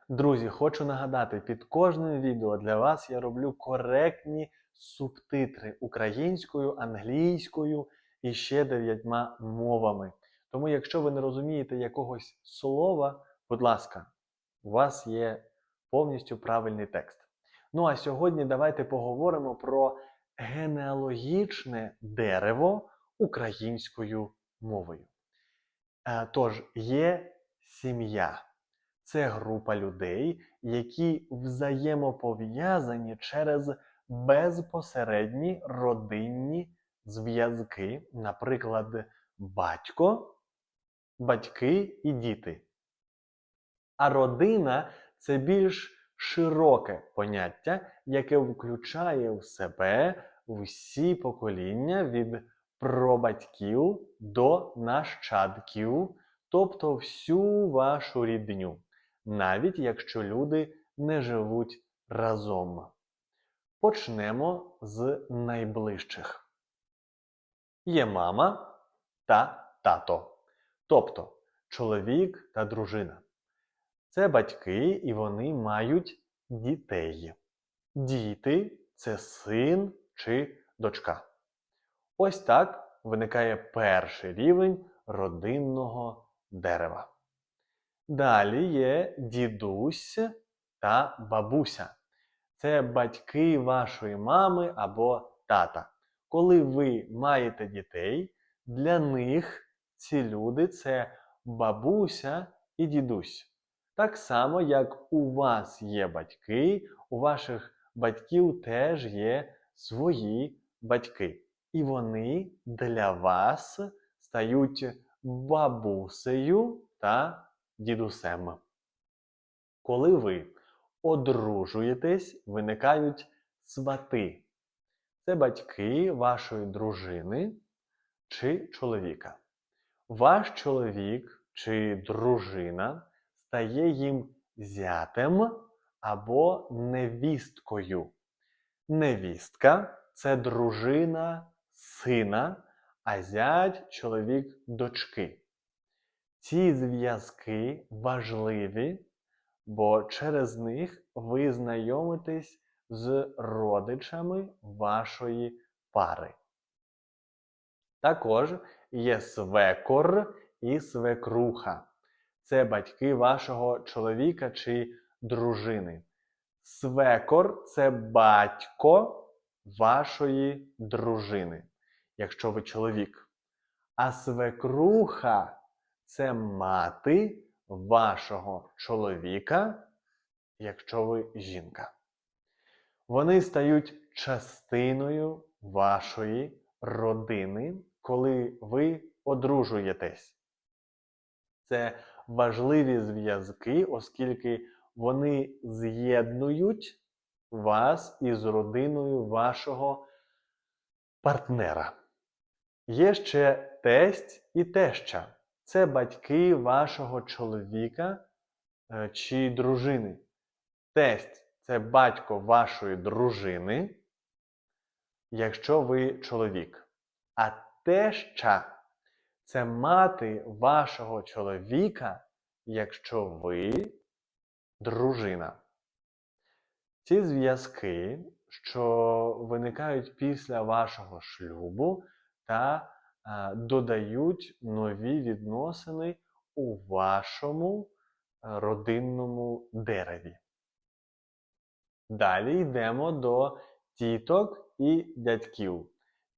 Друзі, хочу нагадати, під кожним відео для вас я роблю коректні субтитри українською, англійською і ще 9 мовами. Тому, якщо ви не розумієте якогось слова, будь ласка, у вас є повністю правильний текст. Ну а сьогодні давайте поговоримо про генеалогічне дерево українською мовою. Тож, є сім'я. Це група людей, які взаємопов'язані через безпосередні родинні зв'язки, наприклад, батько, батьки і діти. А родина – це більш широке поняття, яке включає в себе всі покоління від прабатьків до нащадків, тобто всю вашу рідню, навіть якщо люди не живуть разом. Почнемо з найближчих. Є мама та тато, тобто чоловік та дружина. Це батьки, і вони мають дітей. Діти – це син чи дочка. Ось так виникає перший рівень родинного дерева. Далі є дідусь та бабуся. Це батьки вашої мами або тата. Коли ви маєте дітей, для них ці люди – це бабуся і дідусь. Так само, як у вас є батьки, у ваших батьків теж є свої батьки. І вони для вас стають бабусею та дідусем. Коли ви одружуєтесь, виникають свати. Це батьки вашої дружини чи чоловіка. Ваш чоловік чи дружина стає їм зятем або невісткою. Невістка – це дружина сина, а зять – чоловік дочки. Ці зв'язки важливі, бо через них ви знайомитесь з родичами вашої пари. Також є свекор і свекруха. Це батьки вашого чоловіка чи дружини. Свекор – це батько вашої дружини, якщо ви чоловік. А свекруха – це мати вашого чоловіка, якщо ви жінка. Вони стають частиною вашої родини, коли ви одружуєтесь. Це важливі зв'язки, оскільки вони з'єднують вас із родиною вашого партнера. Є ще тесть і теща. Це батьки вашого чоловіка чи дружини. Тесть – це батько вашої дружини, якщо ви чоловік. А теща – це мати вашого чоловіка, якщо ви дружина. Ці зв'язки, що виникають після вашого шлюбу, додають нові відносини у вашому родинному дереві. Далі йдемо до тіток і дядьків.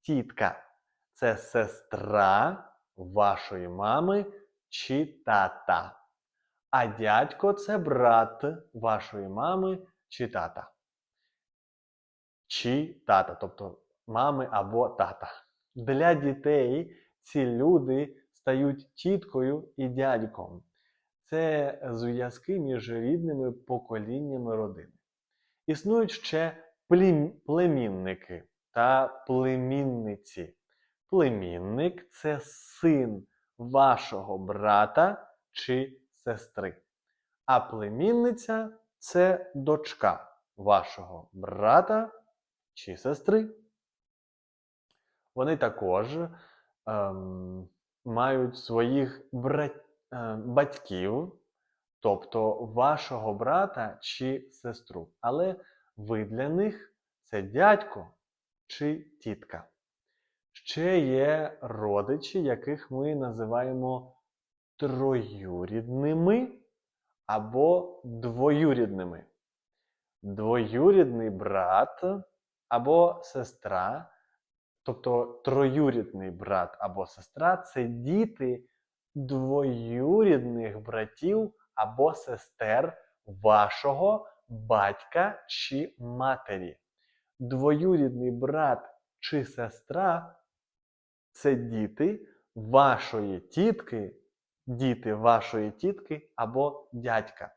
Тітка – це сестра вашої мами чи тата. А дядько – це брат вашої мами чи тата. Чи тата, тобто мами або тата. Для дітей ці люди стають тіткою і дядьком. Це зв'язки між рідними поколіннями родини. Існують ще племінники та племінниці. Племінник – це син вашого брата чи сестри. А племінниця – це дочка вашого брата чи сестри. Вони також мають своїх батьків, тобто вашого брата чи сестру. Але ви для них це дядько чи тітка. Ще є родичі, яких ми називаємо троюрідними або двоюрідними. Двоюрідний брат або сестра, тобто троюрідний брат або сестра – це діти двоюрідних братів або сестер вашого батька чи матері. Двоюрідний брат чи сестра – це діти вашої тітки або дядька.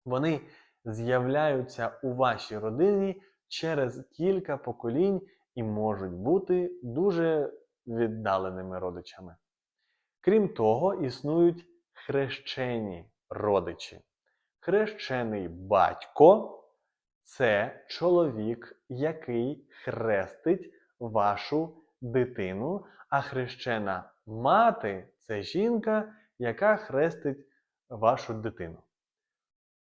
Вони з'являються у вашій родині через кілька поколінь і можуть бути дуже віддаленими родичами. Крім того, існують хрещені родичі. Хрещений батько – це чоловік, який хрестить вашу дитину, а хрещена мати – це жінка, яка хрестить вашу дитину.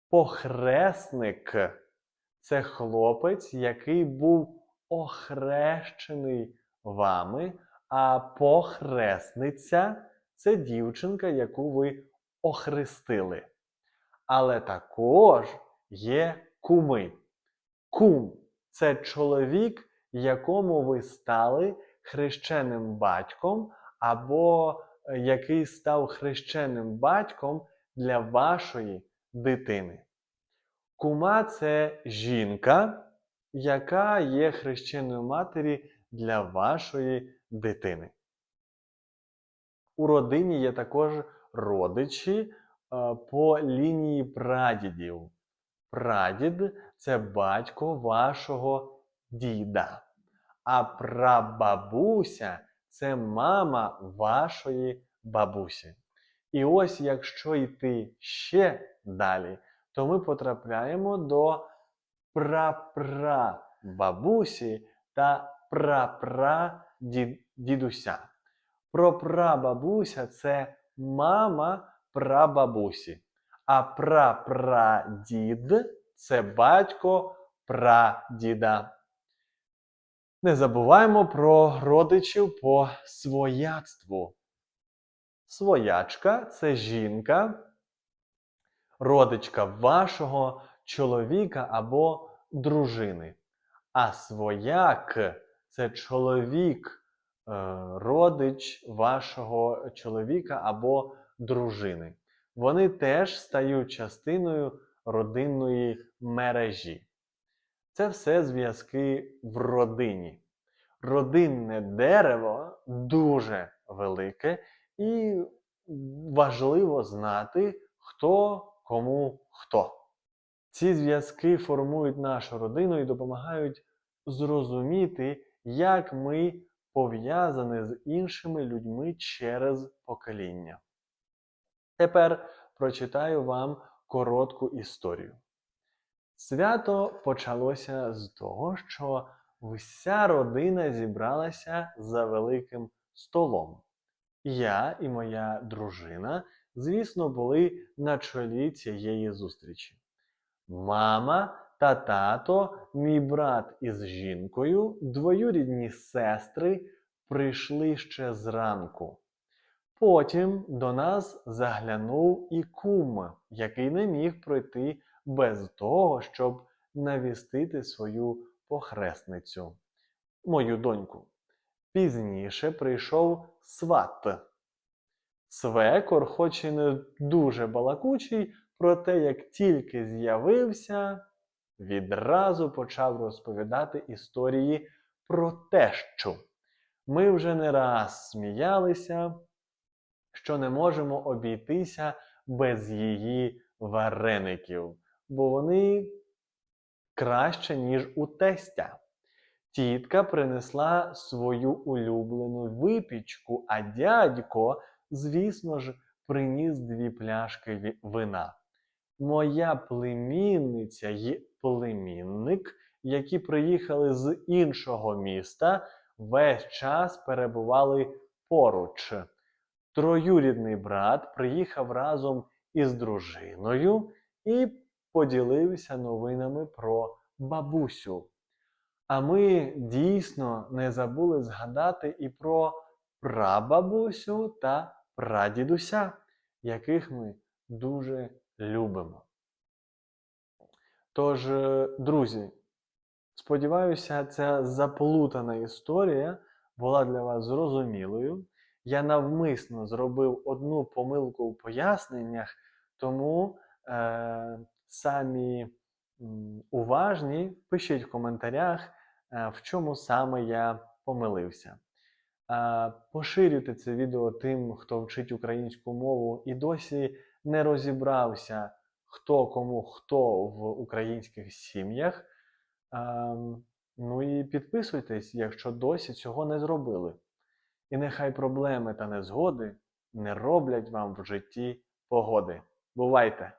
Похресник – це хлопець, який був охрещений вами, а похресниця – це дівчинка, яку ви охрестили. Але також є куми. Кум – це чоловік, якому ви стали хрещеним батьком, або який став хрещеним батьком для вашої дитини. Кума – це жінка, яка є хрещеною матері для вашої дитини. У родині є також родичі по лінії прадідів. Прадід – це батько вашого діда, а прабабуся – це мама вашої бабусі. І ось якщо йти ще далі, то ми потрапляємо до прапрабабусі та прапрадідуся. Прапрабабуся – це мама прабабусі, а прапрадід – це батько прадіда. Не забуваємо про родичів по свояцтву. Своячка – це жінка, родичка вашого чоловіка або дружини. А свояк – це чоловік, родич вашого чоловіка або дружини. Вони теж стають частиною родинної мережі. Це все зв'язки в родині. Родинне дерево дуже велике і важливо знати, хто кому хто. Ці зв'язки формують нашу родину і допомагають зрозуміти, як ми пов'язані з іншими людьми через покоління. Тепер прочитаю вам коротку історію. Свято почалося з того, що вся родина зібралася за великим столом. Я і моя дружина, звісно, були на чолі цієї зустрічі. Мама та тато, мій брат із жінкою, двоюрідні сестри прийшли ще зранку. Потім до нас заглянув і кум, який не міг пройти без того, щоб навістити свою похресницю, мою доньку. Пізніше прийшов сват. Свекор, хоч і не дуже балакучий, проте як тільки з'явився, відразу почав розповідати історії про тещу. Ми вже не раз сміялися, що не можемо обійтися без її вареників, бо вони краще, ніж у тестя. Тітка принесла свою улюблену випічку, а дядько, звісно ж, приніс 2 пляшки вина. Моя племінниця й племінник, які приїхали з іншого міста, весь час перебували поруч. Троюрідний брат приїхав разом із дружиною і поділився новинами про бабусю. А ми дійсно не забули згадати і про прабабусю та прадідуся, яких ми дуже любимо. Тож, друзі, сподіваюся, ця заплутана історія була для вас зрозумілою. Я навмисно зробив одну помилку у поясненнях, тому самі уважні пишіть в коментарях, в чому саме я помилився. Поширюйте це відео тим, хто вчить українську мову і досі не розібрався, хто кому хто в українських сім'ях. Ну і підписуйтесь, якщо досі цього не зробили. І нехай проблеми та незгоди не роблять вам в житті погоди. Бувайте!